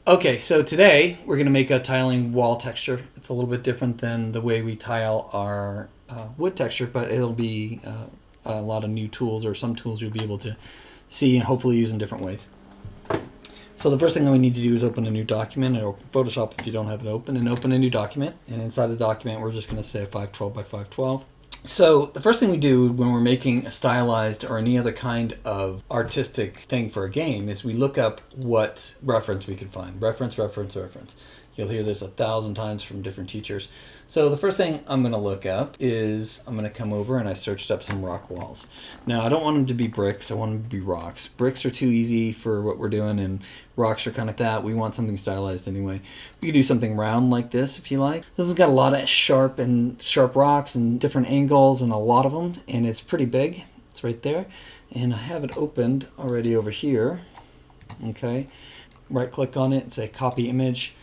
Okay, so today we're going to make a tiling wall texture. It's a little bit different than the way we tile our wood texture, but it'll be a lot of new tools, or some tools you'll be able to see and hopefully use in different ways. So the first thing that we need to do is open a new document, or open Photoshop if you don't have it open, and open a new document. And inside the document, we're just going to say 512 by 512. So the first thing we do when we're making a stylized or any other kind of artistic thing for a game is we look up what reference we can find. Reference, reference, reference. You'll hear this 1,000 times from different teachers. So the first thing I'm going to look up is I'm going to come over and I searched up some rock walls. Now I don't want them to be bricks, I want them to be rocks. Bricks are too easy for what we're doing, and rocks are kind of that. We want something stylized anyway. We could do something round like this if you like. This has got a lot of sharp rocks and different angles and a lot of them, and it's pretty big. It's right there. And I have it opened already over here. Okay. Right click on it and say copy image,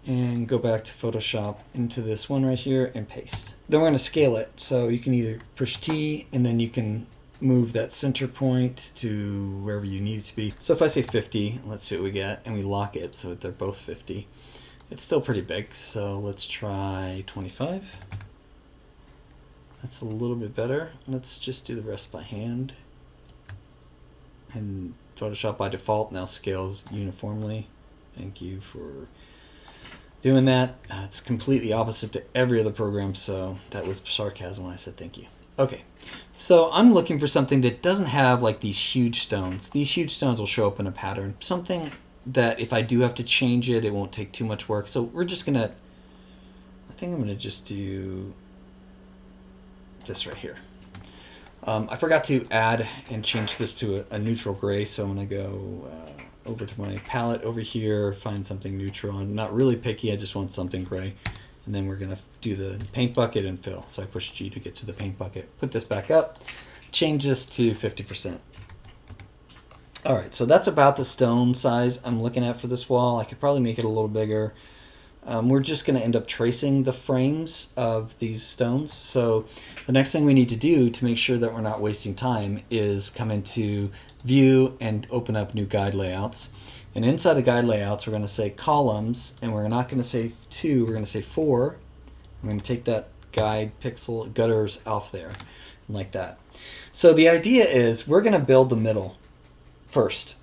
and go back to Photoshop into this one right here and paste. Then we're going to scale it. So you can either push T and then you can move that center point to wherever you need it to be. So if I say 50, let's see what we get, and we lock it so that they're both 50. It's still pretty big, so let's try 25. That's a little bit better. Let's just do the rest by hand. And Photoshop by default now scales uniformly. Thank you for doing that. It's completely opposite to every other program, so that was sarcasm when I said thank you. Okay, so I'm looking for something that doesn't have like these huge stones. These huge stones will show up in a pattern. Something that if I do have to change it, it won't take too much work. So we're just gonna, I think I'm gonna just do this right here. I forgot to add and change this to a neutral gray, so I'm gonna go over to my palette over here, find something neutral. I'm not really picky, I just want something gray. And then we're gonna do the paint bucket and fill. So I push G to get to the paint bucket. Put this back up, change this to 50%. All right, so that's about the stone size I'm looking at for this wall. I could probably make it a little bigger. We're just gonna end up tracing the frames of these stones. So the next thing we need to do to make sure that we're not wasting time is come into View and open up new guide layouts. And inside the guide layouts, we're going to say columns, and we're not going to say 2, we're going to say 4. I'm going to take that guide pixel gutters off there, like that. So the idea is we're going to build the middle first,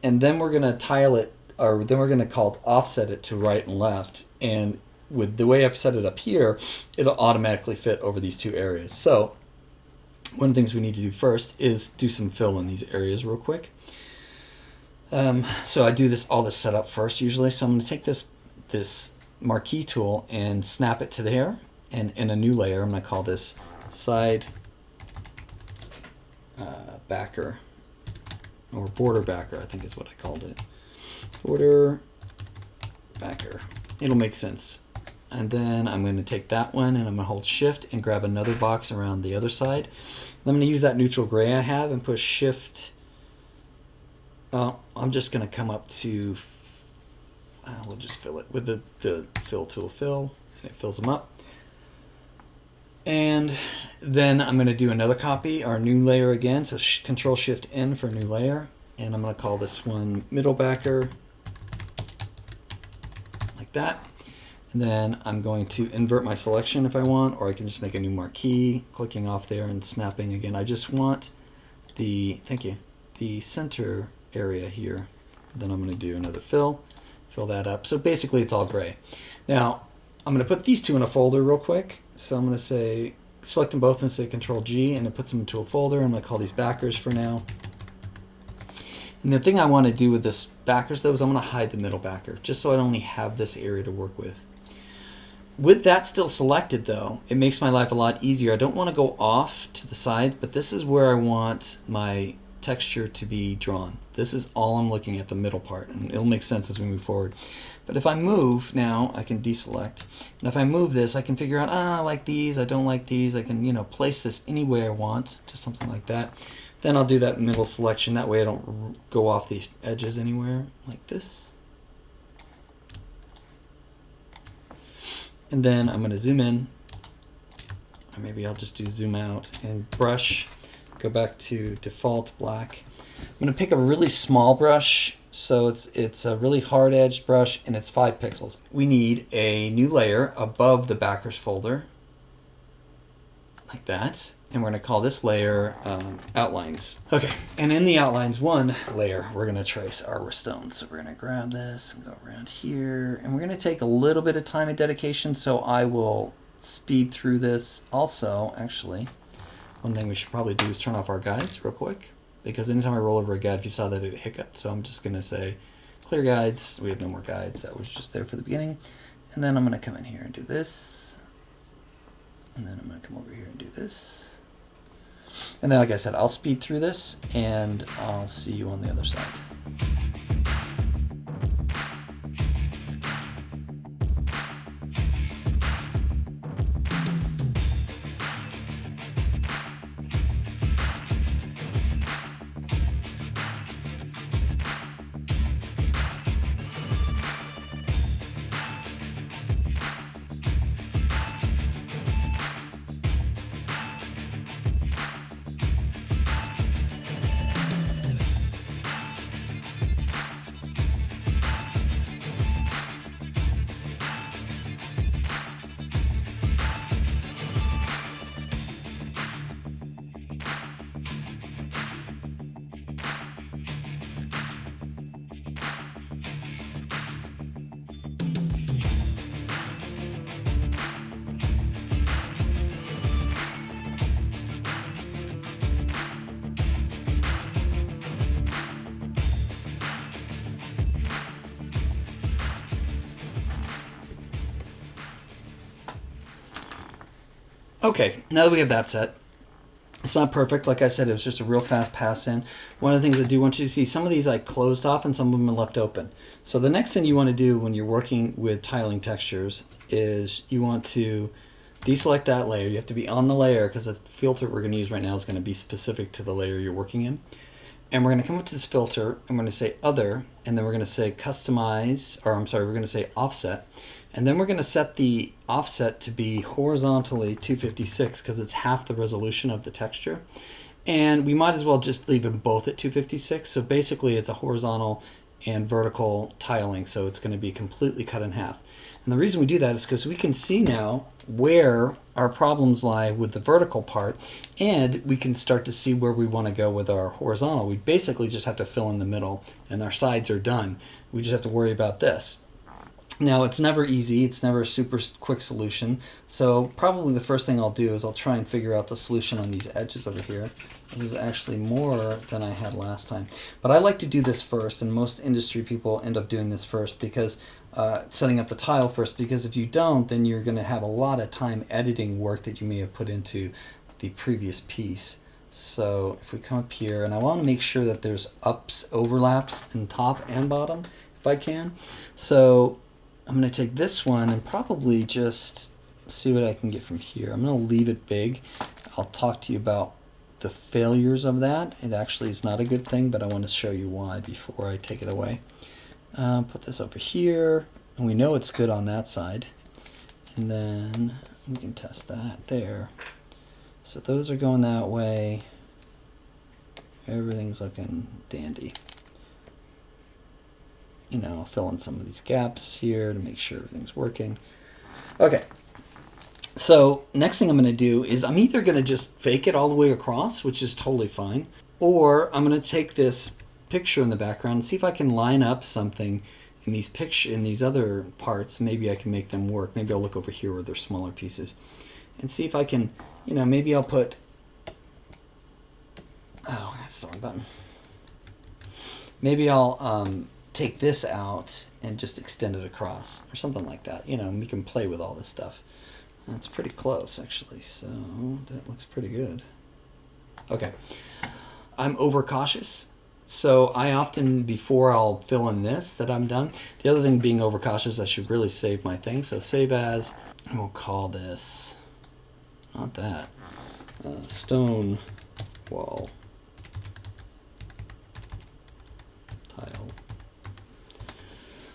and then we're going to tile it, or then we're going to offset it to right and left. And with the way I've set it up here, it'll automatically fit over these two areas. So one of the things we need to do first is do some fill in these areas real quick. So I do all this setup first usually. So I'm going to take this marquee tool and snap it to there, and in a new layer I'm going to call this side backer, or border backer, I think is what I called it. Border backer. It'll make sense. And then I'm going to take that one and I'm going to hold shift and grab another box around the other side. And I'm going to use that neutral gray I have and push shift. I'm just going to come up to, we'll just fill it with the fill tool, fill, and it fills them up. And then I'm going to do another copy, our new layer again. So Control Shift N for a new layer. And I'm going to call this one middle backer, like that. And then I'm going to invert my selection if I want, or I can just make a new marquee, clicking off there and snapping again. I just want the center area here. Then I'm going to do another fill that up. So basically it's all gray. Now I'm going to put these two in a folder real quick. So I'm going to say, select them both and say Control G, and it puts them into a folder. I'm going to call these backers for now. And the thing I want to do with this backers though is I'm going to hide the middle backer, just so I only have this area to work with. With that still selected though, it makes my life a lot easier. I don't want to go off to the side, but this is where I want my texture to be drawn. This is all I'm looking at, the middle part, and it'll make sense as we move forward. But if I move now, I can deselect. And if I move this, I can figure out, I like these, I don't like these. I can, place this any way I want, just something like that. Then I'll do that middle selection. That way I don't go off the edges anywhere, like this. And then I'm going to zoom in, or maybe I'll just do zoom out, and brush, go back to default black. I'm going to pick a really small brush So it's a really hard edged brush and it's 5 pixels. We need a new layer above the backers folder, like that. And we're going to call this layer outlines. Okay, and in the outlines 1 layer, we're going to trace our stones. So we're going to grab this and go around here. And we're going to take a little bit of time and dedication, so I will speed through this. Also, actually, one thing we should probably do is turn off our guides real quick, because anytime I roll over a guide, if you saw that, it hiccuped. So I'm just going to say clear guides. We have no more guides. That was just there for the beginning. And then I'm going to come in here and do this. And then I'm going to come over here and do this. And then, like I said, I'll speed through this, and I'll see you on the other side. Okay, now that we have that set, it's not perfect. Like I said, it was just a real fast pass in. One of the things I do want you to see, some of these I closed off and some of them are left open. So the next thing you want to do when you're working with tiling textures is you want to deselect that layer. You have to be on the layer because the filter we're going to use right now is going to be specific to the layer you're working in. And we're going to come up to this filter, and we're going to say other, and then we're going to say customize, or I'm sorry, we're going to say offset. And then we're going to set the offset to be horizontally 256 because it's half the resolution of the texture. And we might as well just leave them both at 256. So basically it's a horizontal and vertical tiling, so it's going to be completely cut in half. And the reason we do that is because we can see now where our problems lie with the vertical part, and we can start to see where we want to go with our horizontal. We basically just have to fill in the middle, and our sides are done. We just have to worry about this. Now, it's never easy. It's never a super quick solution. So probably the first thing I'll do is I'll try and figure out the solution on these edges over here. This is actually more than I had last time. But I like to do this first, and most industry people end up doing this first because setting up the tile first, because if you don't, then you're going to have a lot of time editing work that you may have put into the previous piece. So if we come up here, and I want to make sure that there's overlaps in top and bottom, if I can. So I'm going to take this one and probably just see what I can get from here. I'm going to leave it big. I'll talk to you about the failures of that. It actually is not a good thing, but I want to show you why before I take it away. Put this over here, and we know it's good on that side. And then we can test that there. So those are going that way. Everything's looking dandy. You know, fill in some of these gaps here to make sure everything's working. Okay, so next thing I'm going to do is I'm either going to just fake it all the way across, which is totally fine, or I'm going to take this picture in the background and see if I can line up something in these other parts. Maybe I can make them work. Maybe I'll look over here where they're smaller pieces and see if I can, you know, maybe I'll put, oh, that's the wrong button. Maybe I'll take this out and just extend it across or something like that. You know, we can play with all this stuff. That's pretty close, actually, so that looks pretty good. Okay, I'm overcautious, so I often, before I'll fill in this, that I'm done. The other thing being overcautious, I should really save my thing. So save as, and we'll call this, not that, stone wall tile.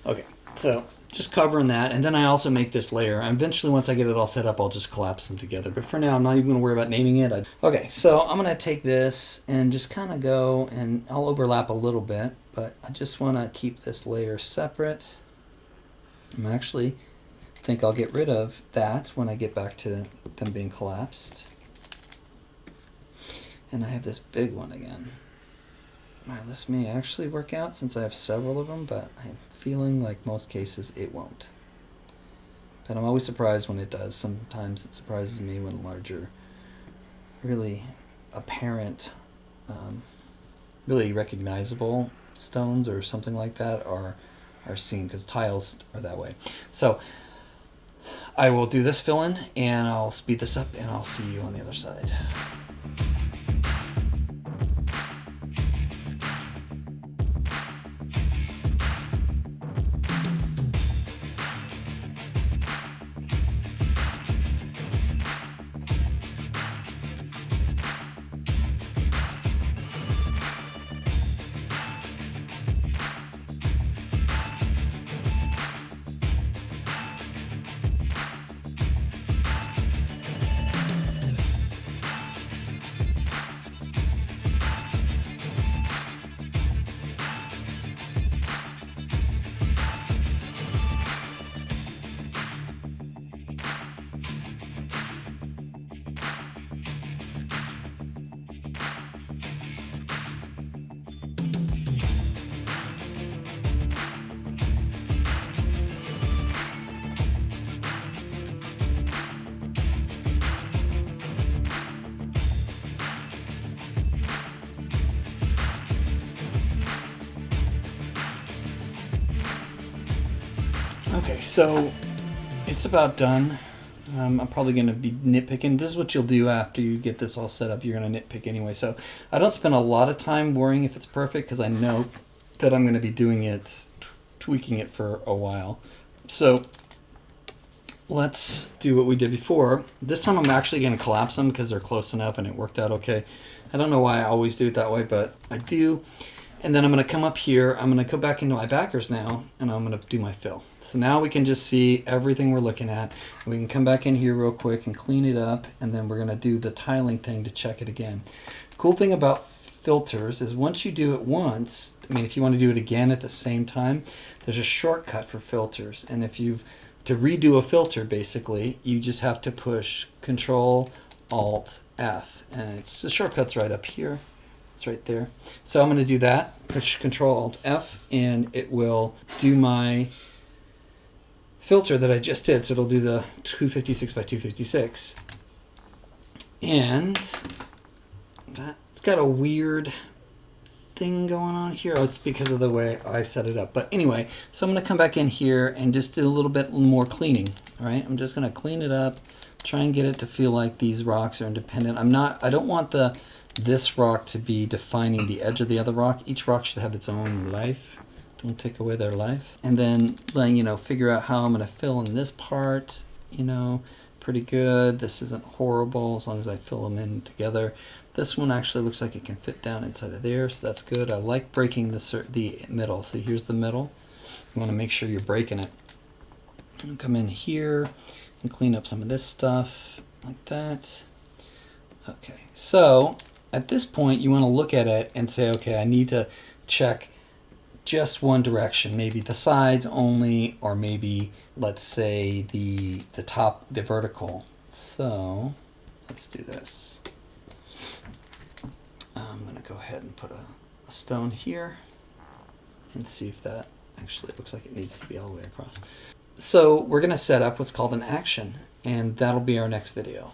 Okay, so just covering that, and then I also make this layer. Eventually, once I get it all set up, I'll just collapse them together. But for now, I'm not even going to worry about naming it. Okay, so I'm going to take this and just kind of go, and I'll overlap a little bit, but I just want to keep this layer separate. I'm actually think I'll get rid of that when I get back to them being collapsed. And I have this big one again. Now, this may actually work out since I have several of them, but I'm feeling like most cases it won't. But I'm always surprised when it does. Sometimes it surprises me when larger, really apparent, really recognizable stones or something like that are seen, because tiles are that way. So I will do this fill-in, and I'll speed this up, and I'll see you on the other side. Okay, so it's about done. I'm probably going to be nitpicking. This is what you'll do after you get this all set up. You're going to nitpick anyway. So I don't spend a lot of time worrying if it's perfect, because I know that I'm going to be doing it, tweaking it for a while. So let's do what we did before. This time I'm actually going to collapse them because they're close enough and it worked out okay. I don't know why I always do it that way, but I do. And then I'm going to come up here. I'm going to go back into my backers now, and I'm going to do my fill. So now we can just see everything we're looking at. We can come back in here real quick and clean it up, and then we're going to do the tiling thing to check it again. Cool thing about filters is once you do it once, I mean, if you want to do it again at the same time, there's a shortcut for filters. And if to redo a filter, basically, you just have to push Control Alt F, and the shortcut's right up here. It's right there. So I'm going to do that. Push Control Alt F, and it will do my filter that I just did. So it'll do the 256 by 256, and that's got a weird thing going on here. Oh, it's because of the way I set it up. But anyway, so I'm going to come back in here and just do a little bit more cleaning. All right, I'm just going to clean it up, try and get it to feel like these rocks are independent. I don't want this rock to be defining the edge of the other rock. Each rock should have its own life. Don't take away their life. And then, figure out how I'm going to fill in this part, pretty good. This isn't horrible as long as I fill them in together. This one actually looks like it can fit down inside of there, so that's good. I like breaking the middle. So here's the middle. You want to make sure you're breaking it. And come in here and clean up some of this stuff like that. Okay, so at this point, you want to look at it and say, okay, I need to check just one direction, maybe the sides only, or maybe, let's say, the top, the vertical. So let's do this. I'm going to go ahead and put a stone here and see if that actually looks like it needs to be all the way across. So we're going to set up what's called an action, and that'll be our next video.